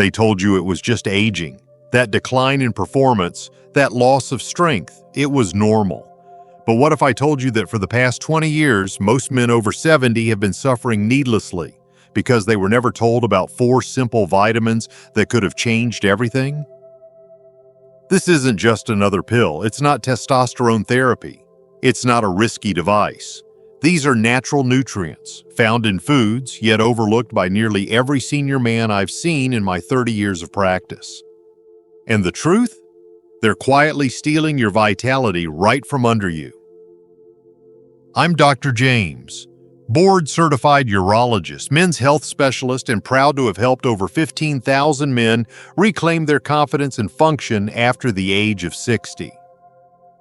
They told you it was just aging, that decline in performance, that loss of strength, it was normal. But what if I told you that for the past 20 years, most men over 70 have been suffering needlessly because they were never told about 4 simple vitamins that could have changed everything? This isn't just another pill. It's not testosterone therapy. It's not a risky device. These are natural nutrients, found in foods, yet overlooked by nearly every senior man I've seen in my 30 years of practice. And the truth? They're quietly stealing your vitality right from under you. I'm Dr. James, board-certified urologist, men's health specialist, and proud to have helped over 15,000 men reclaim their confidence and function after the age of 60.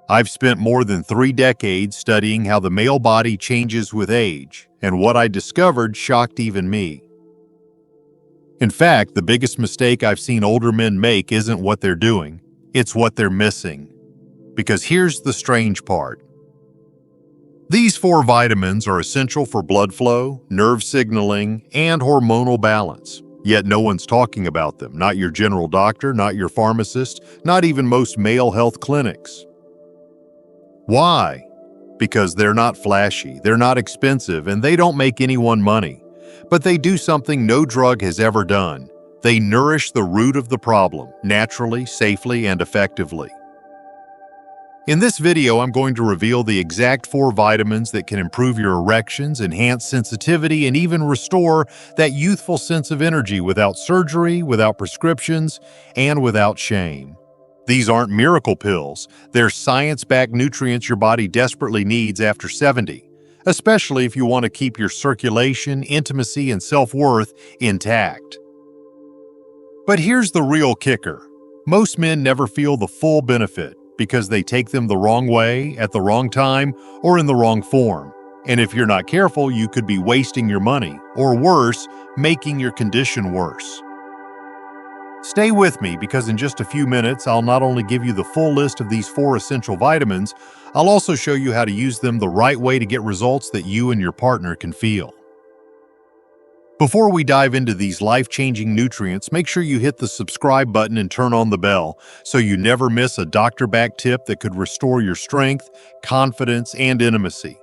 I've spent more than 3 decades studying how the male body changes with age, and what I discovered shocked even me. In fact, the biggest mistake I've seen older men make isn't what they're doing, it's what they're missing. Because here's the strange part. These 4 vitamins are essential for blood flow, nerve signaling, and hormonal balance. Yet no one's talking about them, not your general doctor, not your pharmacist, not even most male health clinics. Why? Because they're not flashy, they're not expensive, and they don't make anyone money. But they do something no drug has ever done. They nourish the root of the problem, naturally, safely, and effectively. In this video, I'm going to reveal the exact 4 vitamins that can improve your erections, enhance sensitivity, and even restore that youthful sense of energy without surgery, without prescriptions, and without shame. These aren't miracle pills. They're science-backed nutrients your body desperately needs after 70, especially if you want to keep your circulation, intimacy, and self-worth intact. But here's the real kicker. Most men never feel the full benefit because they take them the wrong way, at the wrong time, or in the wrong form. And if you're not careful, you could be wasting your money, or worse, making your condition worse. Stay with me because in just a few minutes, I'll not only give you the full list of these 4 essential vitamins, I'll also show you how to use them the right way to get results that you and your partner can feel. Before we dive into these life-changing nutrients, make sure you hit the subscribe button and turn on the bell so you never miss a doctor-backed tip that could restore your strength, confidence, and intimacy.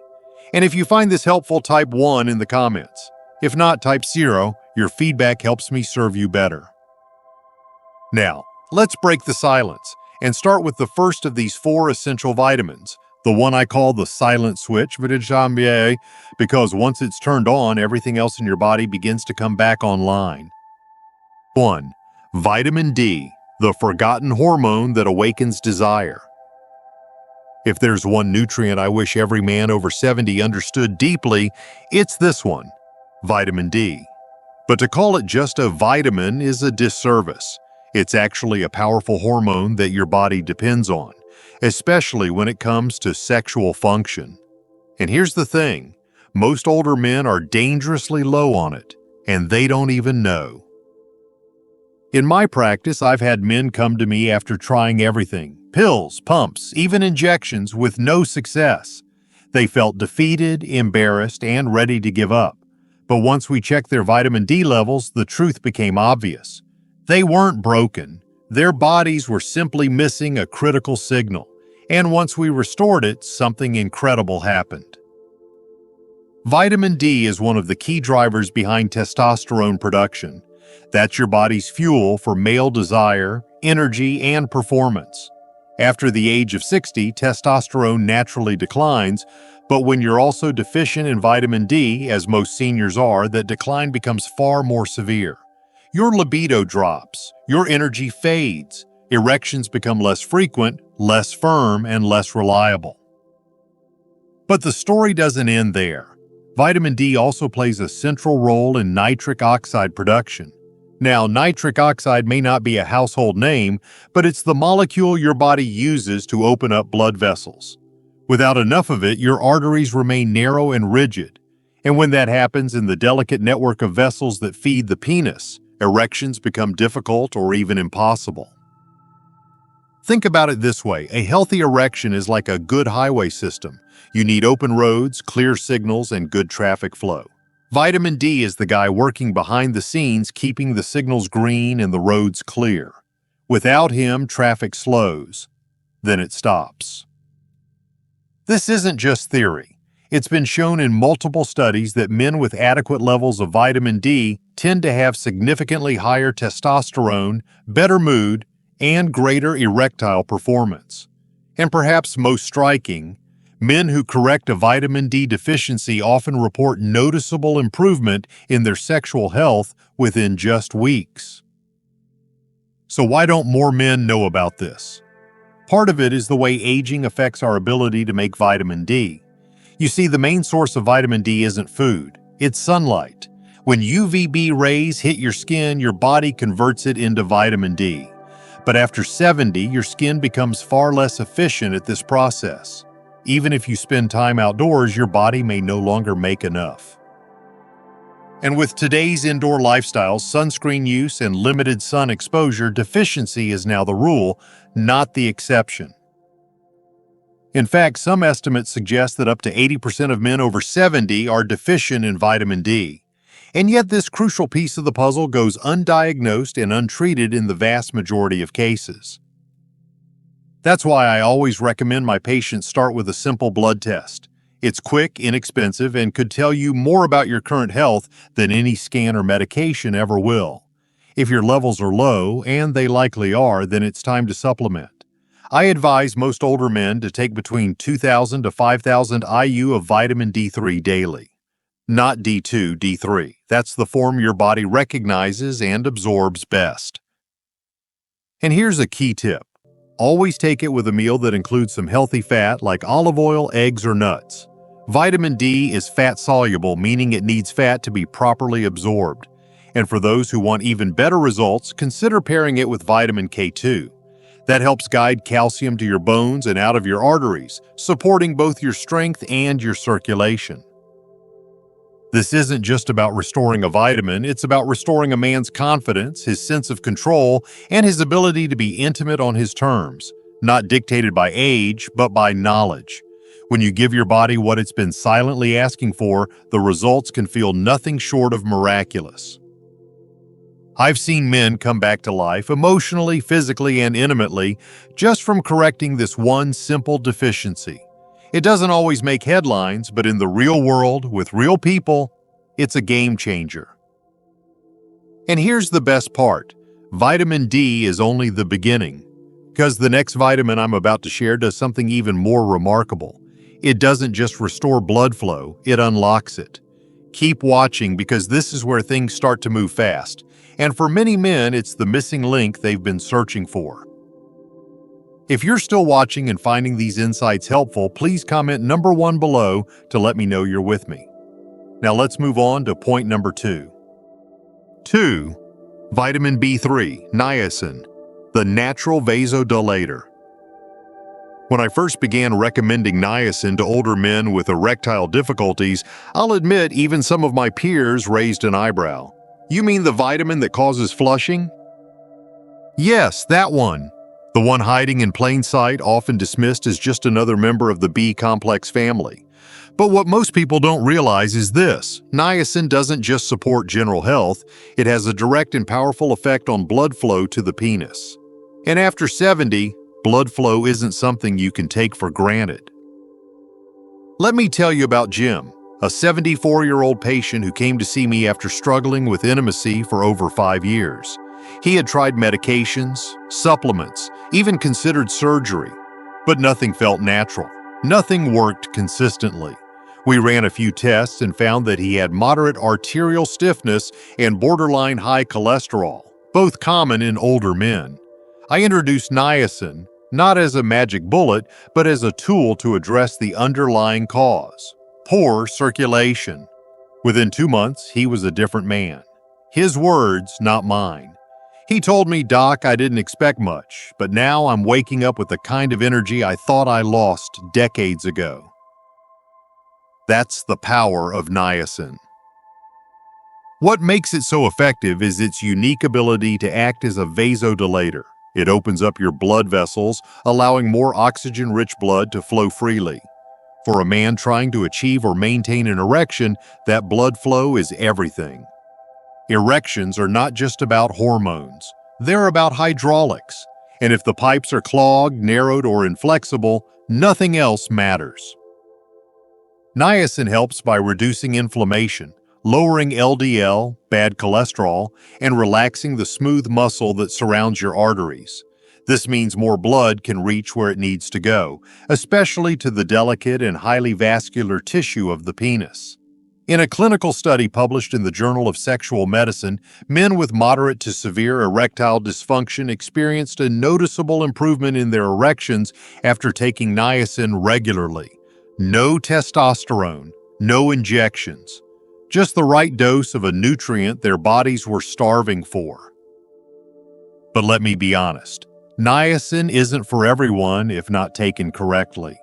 And if you find this helpful, type 1 in the comments. If not, type 0. Your feedback helps me serve you better. Now, let's break the silence and start with the first of these 4 essential vitamins, the one I call the silent switch, because once it's turned on, everything else in your body begins to come back online. 1. Vitamin D, the forgotten hormone that awakens desire. If there's one nutrient I wish every man over 70 understood deeply, it's this one, vitamin D. But to call it just a vitamin is a disservice. It's actually a powerful hormone that your body depends on, especially when it comes to sexual function. And here's the thing, most older men are dangerously low on it, and they don't even know. In my practice, I've had men come to me after trying everything, pills, pumps, even injections, with no success. They felt defeated, embarrassed, and ready to give up. But once we checked their vitamin D levels, the truth became obvious. They weren't broken. Their bodies were simply missing a critical signal. And once we restored it, something incredible happened. Vitamin D is one of the key drivers behind testosterone production. That's your body's fuel for male desire, energy, and performance. After the age of 60, testosterone naturally declines, but when you're also deficient in vitamin D, as most seniors are, that decline becomes far more severe. Your libido drops, your energy fades, erections become less frequent, less firm, and less reliable. But the story doesn't end there. Vitamin D also plays a central role in nitric oxide production. Now, nitric oxide may not be a household name, but it's the molecule your body uses to open up blood vessels. Without enough of it, your arteries remain narrow and rigid. And when that happens in the delicate network of vessels that feed the penis, erections become difficult or even impossible. Think about it this way, a healthy erection is like a good highway system. You need open roads, clear signals, and good traffic flow. Vitamin D is the guy working behind the scenes, keeping the signals green and the roads clear. Without him, traffic slows. Then it stops. This isn't just theory. It's been shown in multiple studies that men with adequate levels of vitamin D tend to have significantly higher testosterone, better mood, and greater erectile performance. And perhaps most striking, men who correct a vitamin D deficiency often report noticeable improvement in their sexual health within just weeks. So why don't more men know about this? Part of it is the way aging affects our ability to make vitamin D. You see, the main source of vitamin D isn't food, it's sunlight. When UVB rays hit your skin, your body converts it into vitamin D. But after 70, your skin becomes far less efficient at this process. Even if you spend time outdoors, your body may no longer make enough. And with today's indoor lifestyles, sunscreen use and limited sun exposure, deficiency is now the rule, not the exception. In fact, some estimates suggest that up to 80% of men over 70 are deficient in vitamin D. And yet this crucial piece of the puzzle goes undiagnosed and untreated in the vast majority of cases. That's why I always recommend my patients start with a simple blood test. It's quick, inexpensive, and could tell you more about your current health than any scan or medication ever will. If your levels are low, and they likely are, then it's time to supplement. I advise most older men to take between 2,000 to 5,000 IU of vitamin D3 daily. Not D2, D3. That's the form your body recognizes and absorbs best. And here's a key tip. Always take it with a meal that includes some healthy fat like olive oil, eggs, or nuts. Vitamin D is fat-soluble, meaning it needs fat to be properly absorbed. And for those who want even better results, consider pairing it with vitamin K2. That helps guide calcium to your bones and out of your arteries, supporting both your strength and your circulation. This isn't just about restoring a vitamin, it's about restoring a man's confidence, his sense of control, and his ability to be intimate on his terms, not dictated by age, but by knowledge. When you give your body what it's been silently asking for, the results can feel nothing short of miraculous. I've seen men come back to life emotionally, physically, and intimately just from correcting this one simple deficiency. It doesn't always make headlines, but in the real world, with real people, it's a game changer. And here's the best part. Vitamin D is only the beginning, because the next vitamin I'm about to share does something even more remarkable. It doesn't just restore blood flow, it unlocks it. Keep watching because this is where things start to move fast. And for many men, it's the missing link they've been searching for. If you're still watching and finding these insights helpful, please comment number 1 below to let me know you're with me. Now let's move on to point number 2. 2. Vitamin B3, niacin, the natural vasodilator. When I first began recommending niacin to older men with erectile difficulties, I'll admit even some of my peers raised an eyebrow. You mean the vitamin that causes flushing? Yes, that one. The one hiding in plain sight, often dismissed as just another member of the B-complex family. But what most people don't realize is this: niacin doesn't just support general health, it has a direct and powerful effect on blood flow to the penis. And after 70, blood flow isn't something you can take for granted. Let me tell you about Jim, a 74-year-old patient who came to see me after struggling with intimacy for over 5 years. He had tried medications, supplements, even considered surgery, but nothing felt natural. Nothing worked consistently. We ran a few tests and found that he had moderate arterial stiffness and borderline high cholesterol, both common in older men. I introduced niacin, not as a magic bullet, but as a tool to address the underlying cause: poor circulation. Within 2 months, he was a different man. His words, not mine. He told me, "Doc, I didn't expect much, but now I'm waking up with the kind of energy I thought I lost decades ago." That's the power of niacin. What makes it so effective is its unique ability to act as a vasodilator. It opens up your blood vessels, allowing more oxygen-rich blood to flow freely. For a man trying to achieve or maintain an erection, that blood flow is everything. Erections are not just about hormones. They're about hydraulics. And if the pipes are clogged, narrowed, or inflexible, nothing else matters. Niacin helps by reducing inflammation, lowering LDL, bad cholesterol, and relaxing the smooth muscle that surrounds your arteries. This means more blood can reach where it needs to go, especially to the delicate and highly vascular tissue of the penis. In a clinical study published in the Journal of Sexual Medicine, men with moderate to severe erectile dysfunction experienced a noticeable improvement in their erections after taking niacin regularly. No testosterone, no injections, just the right dose of a nutrient their bodies were starving for. But let me be honest, niacin isn't for everyone if not taken correctly.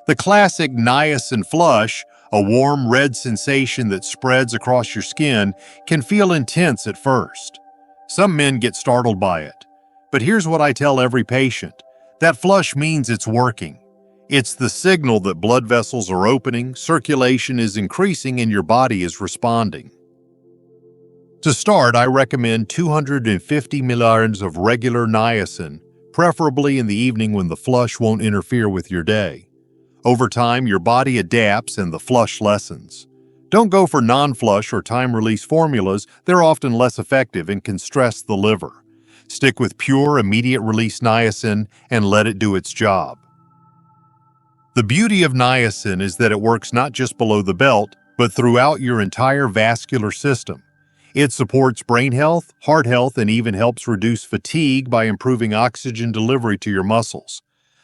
The classic niacin flush, a warm red sensation that spreads across your skin, can feel intense at first. Some men get startled by it. But here's what I tell every patient. That flush means it's working. It's the signal that blood vessels are opening, circulation is increasing, and your body is responding. To start, I recommend 250 milligrams of regular niacin, preferably in the evening when the flush won't interfere with your day. Over time, your body adapts and the flush lessens. Don't go for non-flush or time-release formulas. They're often less effective and can stress the liver. Stick with pure, immediate-release niacin and let it do its job. The beauty of niacin is that it works not just below the belt, but throughout your entire vascular system. It supports brain health, heart health, and even helps reduce fatigue by improving oxygen delivery to your muscles.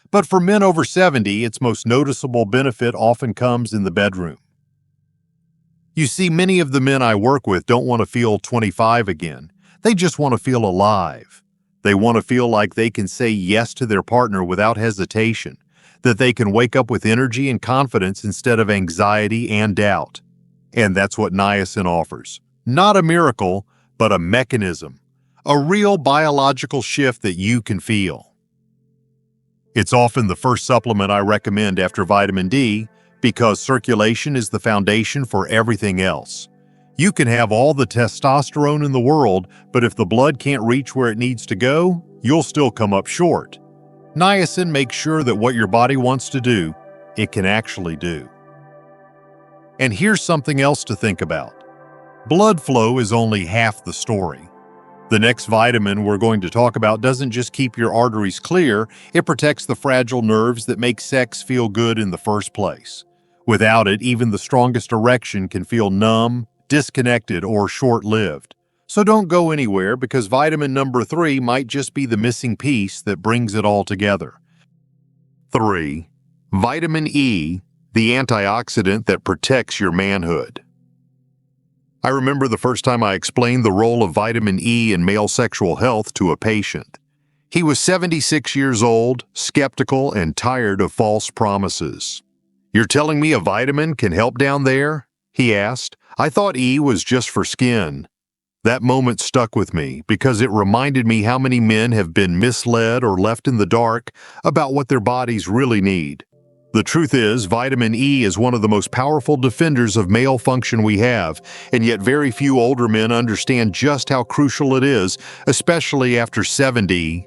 But for men over 70, its most noticeable benefit often comes in the bedroom. You see, many of the men I work with don't want to feel 25 again. They just want to feel alive. They want to feel like they can say yes to their partner without hesitation, that they can wake up with energy and confidence instead of anxiety and doubt. And that's what niacin offers. Not a miracle, but a mechanism, a real biological shift that you can feel. It's often the first supplement I recommend after vitamin D because circulation is the foundation for everything else. You can have all the testosterone in the world, but if the blood can't reach where it needs to go, you'll still come up short. Niacin makes sure that what your body wants to do, it can actually do. And here's something else to think about. Blood flow is only half the story. The next vitamin we're going to talk about doesn't just keep your arteries clear, it protects the fragile nerves that make sex feel good in the first place. Without it, even the strongest erection can feel numb, disconnected, or short-lived. So don't go anywhere because vitamin number 3 might just be the missing piece that brings it all together. 3. Vitamin E, the antioxidant that protects your manhood. I remember the first time I explained the role of vitamin E in male sexual health to a patient. He was 76 years old, skeptical, and tired of false promises. "You're telling me a vitamin can help down there?" he asked. "I thought E was just for skin." That moment stuck with me because it reminded me how many men have been misled or left in the dark about what their bodies really need. The truth is, vitamin E is one of the most powerful defenders of male function we have, and yet very few older men understand just how crucial it is, especially after 70.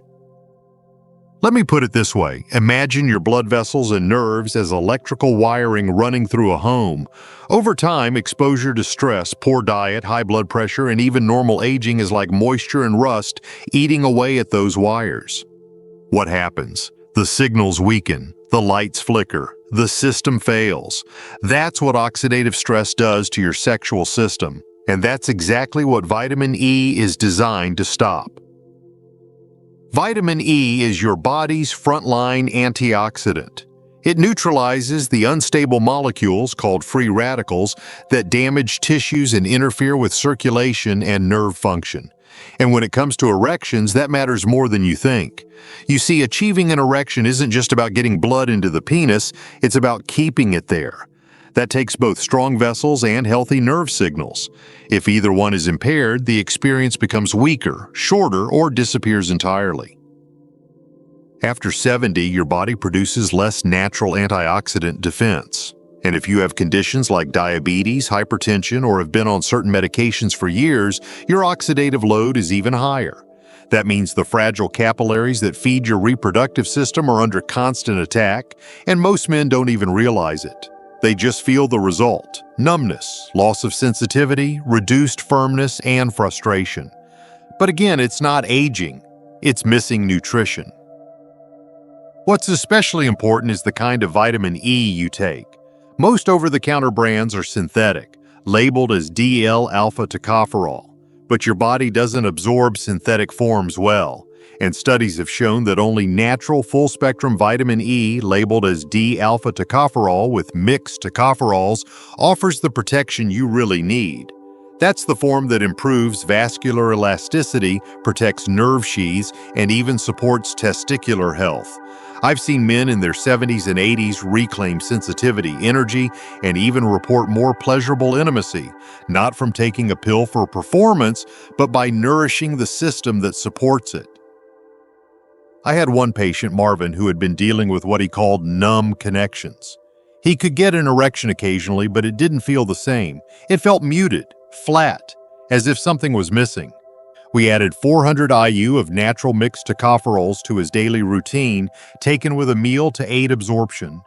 Let me put it this way. Imagine your blood vessels and nerves as electrical wiring running through a home. Over time, exposure to stress, poor diet, high blood pressure, and even normal aging is like moisture and rust eating away at those wires. What happens? The signals weaken, the lights flicker, the system fails. That's what oxidative stress does to your sexual system, and that's exactly what vitamin E is designed to stop. Vitamin E is your body's frontline antioxidant. It neutralizes the unstable molecules called free radicals that damage tissues and interfere with circulation and nerve function. And when it comes to erections, that matters more than you think. You see, achieving an erection isn't just about getting blood into the penis, it's about keeping it there. That takes both strong vessels and healthy nerve signals. If either one is impaired, the experience becomes weaker, shorter, or disappears entirely. After 70, your body produces less natural antioxidant defense. And if you have conditions like diabetes, hypertension, or have been on certain medications for years, your oxidative load is even higher. That means the fragile capillaries that feed your reproductive system are under constant attack, and most men don't even realize it. They just feel the result: numbness, loss of sensitivity, reduced firmness, and frustration. But again, it's not aging, it's missing nutrition. What's especially important is the kind of vitamin E you take. Most over-the-counter brands are synthetic, labeled as DL-alpha tocopherol, but your body doesn't absorb synthetic forms well, and studies have shown that only natural full-spectrum vitamin E labeled as D-alpha tocopherol with mixed tocopherols offers the protection you really need. That's the form that improves vascular elasticity, protects nerve sheaths, and even supports testicular health. I've seen men in their 70s and 80s reclaim sensitivity, energy, and even report more pleasurable intimacy, not from taking a pill for performance, but by nourishing the system that supports it. I had one patient, Marvin, who had been dealing with what he called numb connections. He could get an erection occasionally, but it didn't feel the same. It felt muted, flat, as if something was missing. We added 400 IU of natural mixed tocopherols to his daily routine, taken with a meal to aid absorption.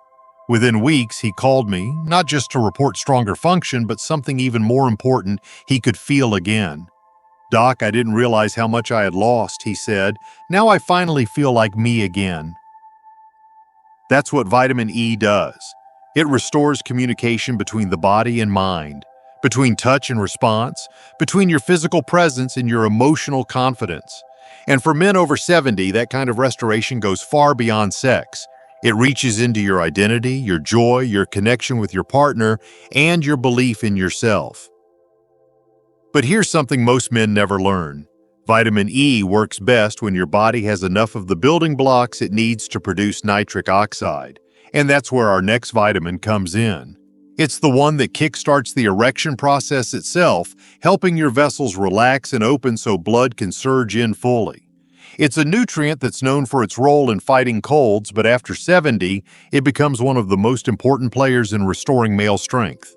Within weeks, he called me, not just to report stronger function, but something even more important: he could feel again. "Doc, I didn't realize how much I had lost," he said. "Now I finally feel like me again." That's what vitamin E does. It restores communication between the body and mind, between touch and response, between your physical presence and your emotional confidence. And for men over 70, that kind of restoration goes far beyond sex. It reaches into your identity, your joy, your connection with your partner, and your belief in yourself. But here's something most men never learn. Vitamin E works best when your body has enough of the building blocks it needs to produce nitric oxide. And that's where our next vitamin comes in. It's the one that kickstarts the erection process itself, helping your vessels relax and open so blood can surge in fully. It's a nutrient that's known for its role in fighting colds, but after 70, it becomes one of the most important players in restoring male strength.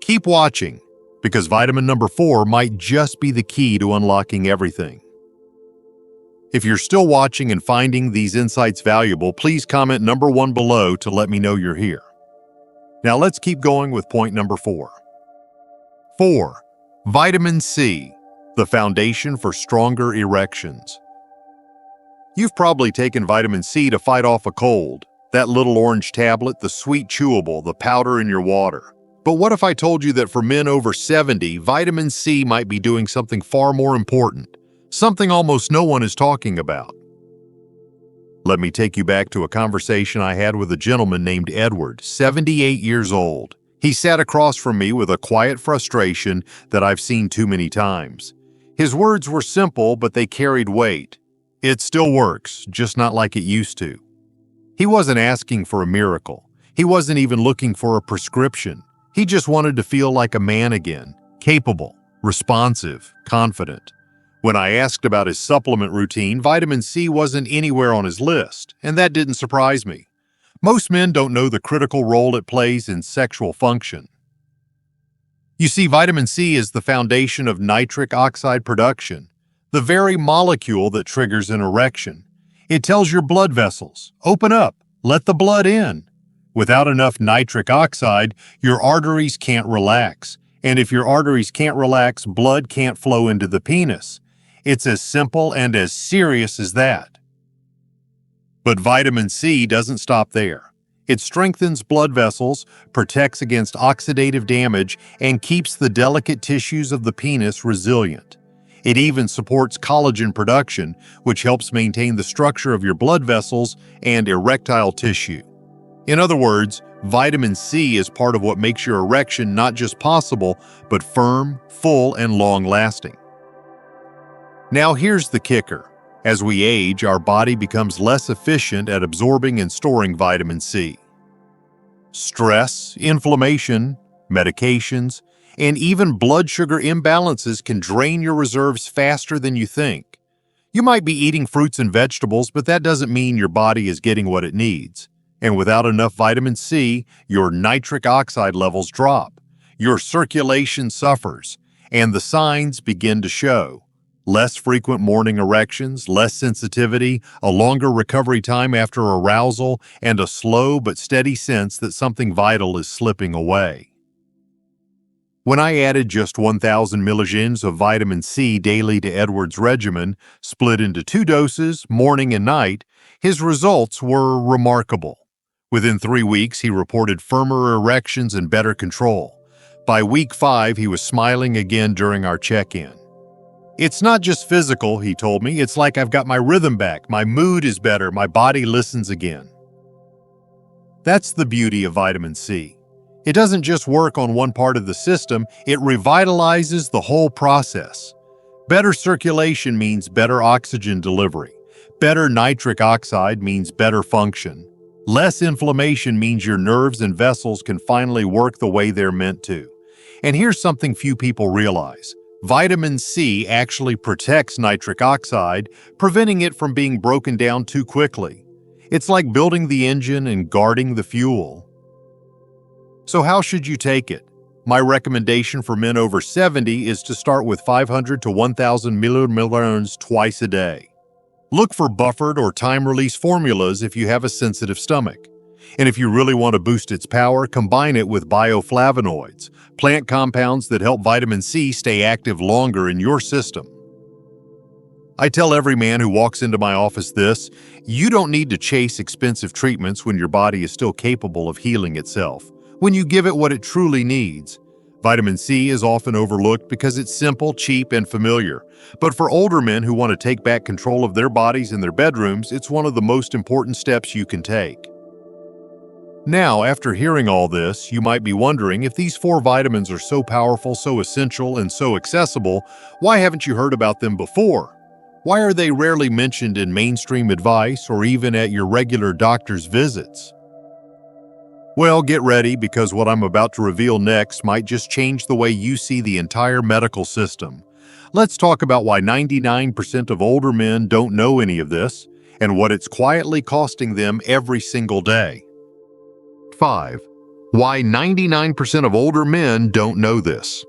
Keep watching, because vitamin number 4 might just be the key to unlocking everything. If you're still watching and finding these insights valuable, please comment number 1 below to let me know you're here. Now let's keep going with point number 4. 4. Vitamin C, the foundation for stronger erections. You've probably taken vitamin C to fight off a cold, that little orange tablet, the sweet chewable, the powder in your water. But what if I told you that for men over 70, vitamin C might be doing something far more important, something almost no one is talking about? Let me take you back to a conversation I had with a gentleman named Edward, 78 years old. He sat across from me with a quiet frustration that I've seen too many times. His words were simple, but they carried weight. "It still works, just not like it used to." He wasn't asking for a miracle. He wasn't even looking for a prescription. He just wanted to feel like a man again, capable, responsive, confident. When I asked about his supplement routine, vitamin C wasn't anywhere on his list, and that didn't surprise me. Most men don't know the critical role it plays in sexual function. You see, vitamin C is the foundation of nitric oxide production, the very molecule that triggers an erection. It tells your blood vessels, "Open up, let the blood in." Without enough nitric oxide, your arteries can't relax, and if your arteries can't relax, blood can't flow into the penis. It's as simple and as serious as that. But vitamin C doesn't stop there. It strengthens blood vessels, protects against oxidative damage, and keeps the delicate tissues of the penis resilient. It even supports collagen production, which helps maintain the structure of your blood vessels and erectile tissue. In other words, vitamin C is part of what makes your erection not just possible, but firm, full, and long-lasting. Now here's the kicker. As we age, our body becomes less efficient at absorbing and storing vitamin C. Stress, inflammation, medications, and even blood sugar imbalances can drain your reserves faster than you think. You might be eating fruits and vegetables, but that doesn't mean your body is getting what it needs. And without enough vitamin C, your nitric oxide levels drop, your circulation suffers, and the signs begin to show. Less frequent morning erections, less sensitivity, a longer recovery time after arousal, and a slow but steady sense that something vital is slipping away. When I added just 1,000 milligrams of vitamin C daily to Edward's regimen, split into 2 doses, morning and night, his results were remarkable. Within 3 weeks, he reported firmer erections and better control. By week 5, he was smiling again during our check-in. It's not just physical, he told me. It's like I've got my rhythm back. My mood is better. My body listens again. That's the beauty of vitamin C. It doesn't just work on one part of the system, it revitalizes the whole process. Better circulation means better oxygen delivery. Better nitric oxide means better function. Less inflammation means your nerves and vessels can finally work the way they're meant to. And here's something few people realize. Vitamin C actually protects nitric oxide, preventing it from being broken down too quickly. It's like building the engine and guarding the fuel. So how should you take it? My recommendation for men over 70 is to start with 500 to 1,000 milligrams twice a day. Look for buffered or time-release formulas if you have a sensitive stomach. And if you really want to boost its power, combine it with bioflavonoids, plant compounds that help vitamin C stay active longer in your system. I tell every man who walks into my office this: you don't need to chase expensive treatments when your body is still capable of healing itself, when you give it what it truly needs. Vitamin C is often overlooked because it's simple, cheap, and familiar. But for older men who want to take back control of their bodies and their bedrooms, it's one of the most important steps you can take. Now, after hearing all this, you might be wondering, if these 4 vitamins are so powerful, so essential, and so accessible, why haven't you heard about them before? Why are they rarely mentioned in mainstream advice or even at your regular doctor's visits? Well, get ready, because what I'm about to reveal next might just change the way you see the entire medical system. Let's talk about why 99% of older men don't know any of this, and what it's quietly costing them every single day. 5. Why 99% of older men don't know this.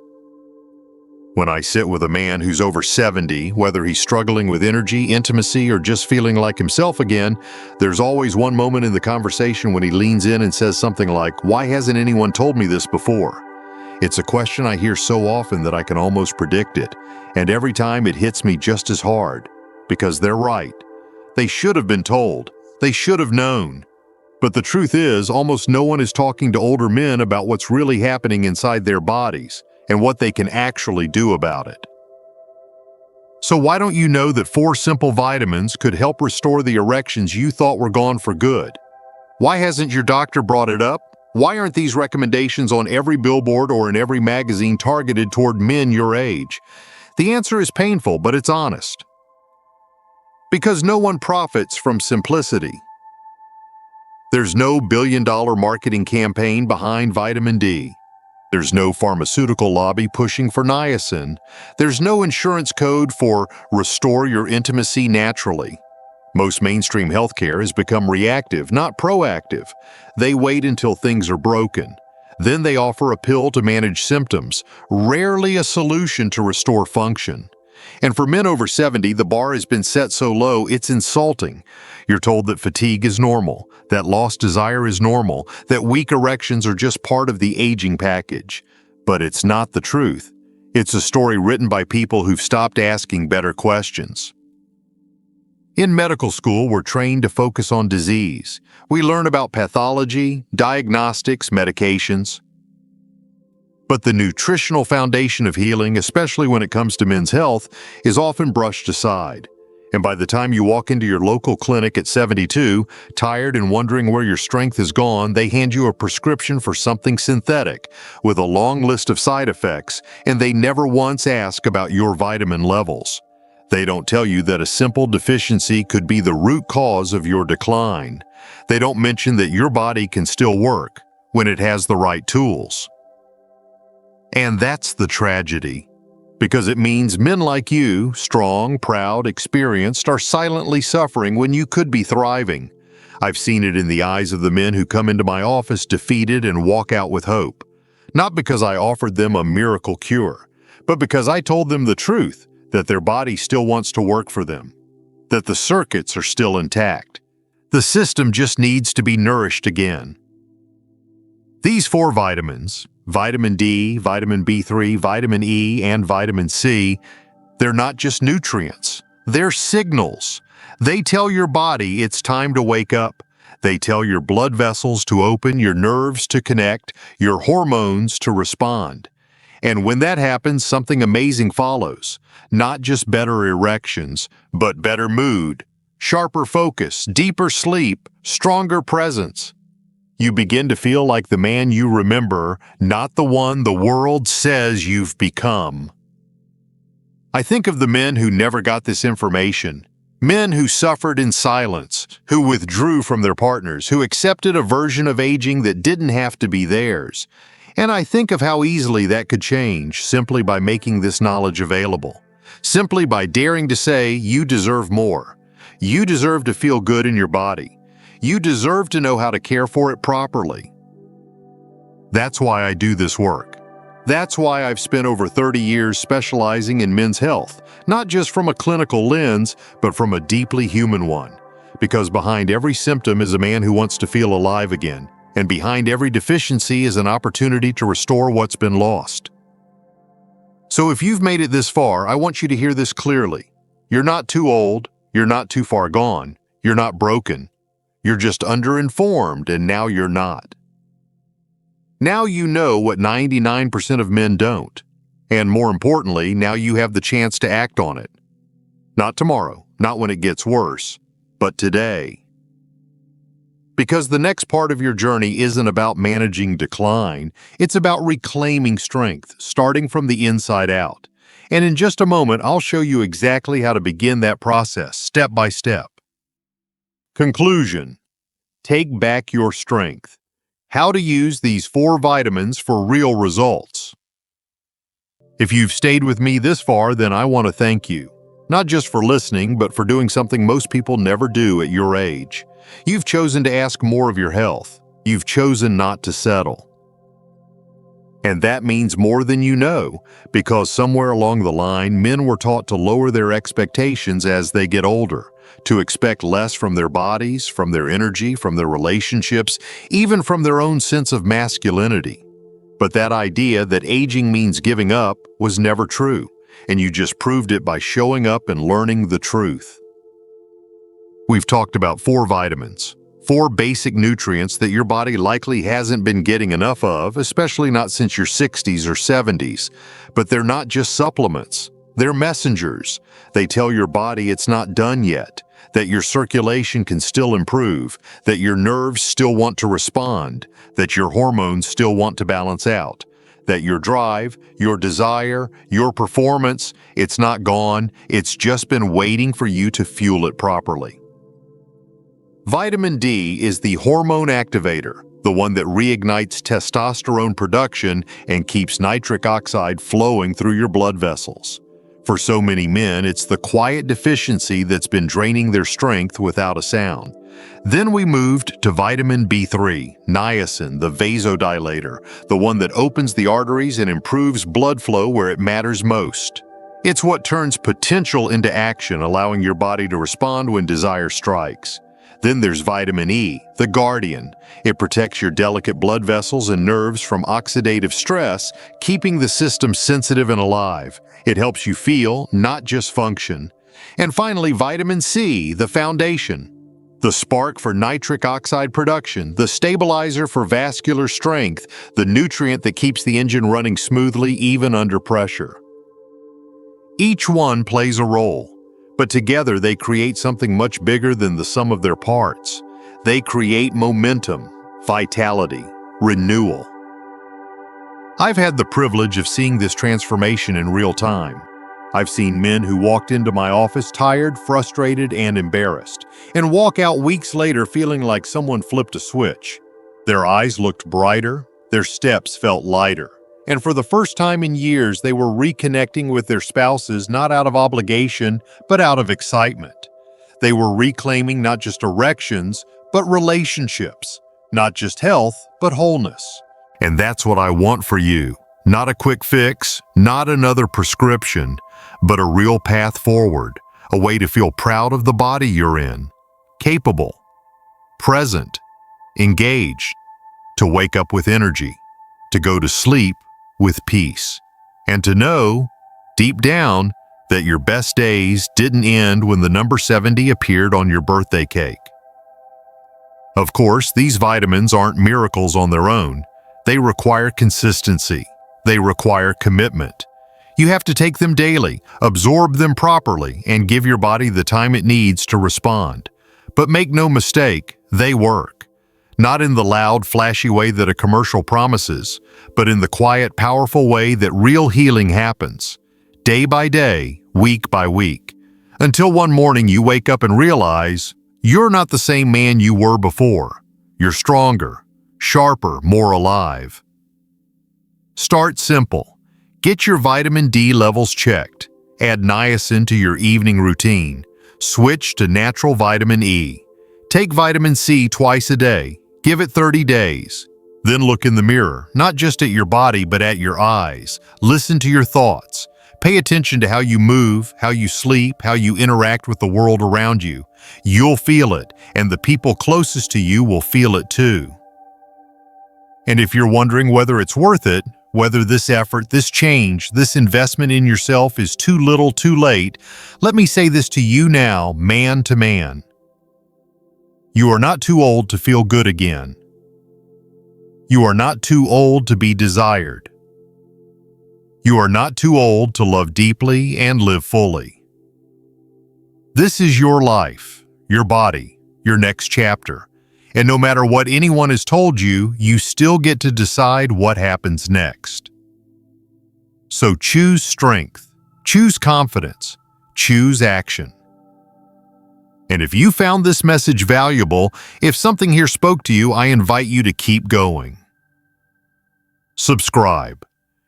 When I sit with a man who's over 70, whether he's struggling with energy, intimacy, or just feeling like himself again, there's always one moment in the conversation when he leans in and says something like, "Why hasn't anyone told me this before?" It's a question I hear so often that I can almost predict it, and every time it hits me just as hard, because they're right. They should have been told. They should have known. But the truth is, almost no one is talking to older men about what's really happening inside their bodies and what they can actually do about it. So why don't you know that 4 simple vitamins could help restore the erections you thought were gone for good? Why hasn't your doctor brought it up? Why aren't these recommendations on every billboard or in every magazine targeted toward men your age? The answer is painful, but it's honest. Because no one profits from simplicity. There's no billion-dollar marketing campaign behind vitamin D. There's no pharmaceutical lobby pushing for niacin. There's no insurance code for restore your intimacy naturally. Most mainstream healthcare has become reactive, not proactive. They wait until things are broken. Then they offer a pill to manage symptoms, rarely a solution to restore function. And for men over 70, the bar has been set so low, it's insulting. You're told that fatigue is normal, that lost desire is normal, that weak erections are just part of the aging package. But it's not the truth. It's a story written by people who've stopped asking better questions. In medical school, we're trained to focus on disease. We learn about pathology, diagnostics, medications. But the nutritional foundation of healing, especially when it comes to men's health, is often brushed aside. And by the time you walk into your local clinic at 72, tired and wondering where your strength has gone, they hand you a prescription for something synthetic with a long list of side effects, and they never once ask about your vitamin levels. They don't tell you that a simple deficiency could be the root cause of your decline. They don't mention that your body can still work when it has the right tools. And that's the tragedy. Because it means men like you, strong, proud, experienced, are silently suffering when you could be thriving. I've seen it in the eyes of the men who come into my office defeated and walk out with hope. Not because I offered them a miracle cure, but because I told them the truth, that their body still wants to work for them, that the circuits are still intact. The system just needs to be nourished again. These 4 vitamins, vitamin D, vitamin B3, vitamin E, and vitamin C, they're not just nutrients. They're signals. They tell your body it's time to wake up. They tell your blood vessels to open, your nerves to connect, your hormones to respond. And when that happens, something amazing follows. Not just better erections, but better mood, sharper focus, deeper sleep, stronger presence. You begin to feel like the man you remember, not the one the world says you've become. I think of the men who never got this information. Men who suffered in silence, who withdrew from their partners, who accepted a version of aging that didn't have to be theirs. And I think of how easily that could change simply by making this knowledge available. Simply by daring to say, you deserve more. You deserve to feel good in your body. You deserve to know how to care for it properly. That's why I do this work. That's why I've spent over 30 years specializing in men's health, not just from a clinical lens, but from a deeply human one. Because behind every symptom is a man who wants to feel alive again, and behind every deficiency is an opportunity to restore what's been lost. So if you've made it this far, I want you to hear this clearly. You're not too old, you're not too far gone, you're not broken. You're just underinformed, and now you're not. Now you know what 99% of men don't. And more importantly, now you have the chance to act on it. Not tomorrow, not when it gets worse, but today. Because the next part of your journey isn't about managing decline, it's about reclaiming strength, starting from the inside out. And in just a moment, I'll show you exactly how to begin that process, step by step. Conclusion: take back your strength. How to use these 4 vitamins for real results. If you've stayed with me this far, then I want to thank you. Not just for listening, but for doing something most people never do at your age. You've chosen to ask more of your health. You've chosen not to settle. And that means more than you know, because somewhere along the line, men were taught to lower their expectations as they get older, to expect less from their bodies, from their energy, from their relationships, even from their own sense of masculinity. But that idea that aging means giving up was never true, and you just proved it by showing up and learning the truth. We've talked about 4 vitamins, 4 basic nutrients that your body likely hasn't been getting enough of, especially not since your 60s or 70s. But they're not just supplements. They're messengers. They tell your body it's not done yet, that your circulation can still improve, that your nerves still want to respond, that your hormones still want to balance out, that your drive, your desire, your performance, it's not gone, it's just been waiting for you to fuel it properly. Vitamin D is the hormone activator, the one that reignites testosterone production and keeps nitric oxide flowing through your blood vessels. For so many men, it's the quiet deficiency that's been draining their strength without a sound. Then we moved to vitamin B3, niacin, the vasodilator, the one that opens the arteries and improves blood flow where it matters most. It's what turns potential into action, allowing your body to respond when desire strikes. Then there's vitamin E, the guardian. It protects your delicate blood vessels and nerves from oxidative stress, keeping the system sensitive and alive. It helps you feel, not just function. And finally, vitamin C, the foundation. The spark for nitric oxide production, the stabilizer for vascular strength, the nutrient that keeps the engine running smoothly even under pressure. Each one plays a role. But together they create something much bigger than the sum of their parts. They create momentum, vitality, renewal. I've had the privilege of seeing this transformation in real time. I've seen men who walked into my office tired, frustrated, and embarrassed, and walk out weeks later feeling like someone flipped a switch. Their eyes looked brighter, their steps felt lighter, And for the first time in years, they were reconnecting with their spouses not out of obligation, but out of excitement. They were reclaiming not just erections, but relationships, not just health, but wholeness. And that's what I want for you. Not a quick fix, not another prescription, but a real path forward, a way to feel proud of the body you're in, capable, present, engaged, to wake up with energy, to go to sleep with peace, and to know, deep down, that your best days didn't end when the number 70 appeared on your birthday cake. Of course, these vitamins aren't miracles on their own. They require consistency. They require commitment. You have to take them daily, absorb them properly, and give your body the time it needs to respond. But make no mistake, they work. Not in the loud, flashy way that a commercial promises, but in the quiet, powerful way that real healing happens, day by day, week by week, until one morning you wake up and realize you're not the same man you were before. You're stronger, sharper, more alive. Start simple. Get your vitamin D levels checked. Add niacin to your evening routine. Switch to natural vitamin E. Take vitamin C twice a day. Give it 30 days. Then look in the mirror, not just at your body, but at your eyes. Listen to your thoughts. Pay attention to how you move, how you sleep, how you interact with the world around you. You'll feel it, and the people closest to you will feel it too. And if you're wondering whether it's worth it, whether this effort, this change, this investment in yourself is too little, too late, let me say this to you now, man to man. You are not too old to feel good again. You are not too old to be desired. You are not too old to love deeply and live fully. This is your life, your body, your next chapter. And no matter what anyone has told you, you still get to decide what happens next. So choose strength, choose confidence, choose action. And if you found this message valuable, if something here spoke to you, I invite you to keep going. Subscribe.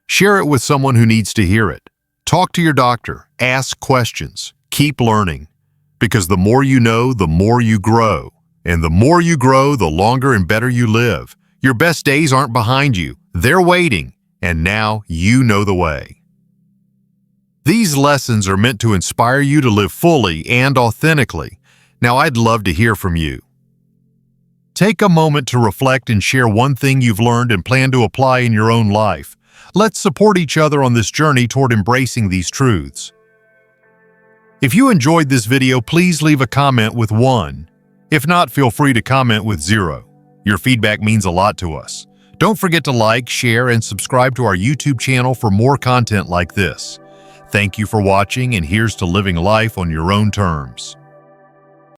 Share it with someone who needs to hear it. Talk to your doctor. Ask questions. Keep learning. Because the more you know, the more you grow. And the more you grow, the longer and better you live. Your best days aren't behind you. They're waiting. And now you know the way. These lessons are meant to inspire you to live fully and authentically. Now, I'd love to hear from you. Take a moment to reflect and share one thing you've learned and plan to apply in your own life. Let's support each other on this journey toward embracing these truths. If you enjoyed this video, please leave a comment with 1. If not, feel free to comment with 0. Your feedback means a lot to us. Don't forget to like, share, and subscribe to our YouTube channel for more content like this. Thank you for watching, and here's to living life on your own terms.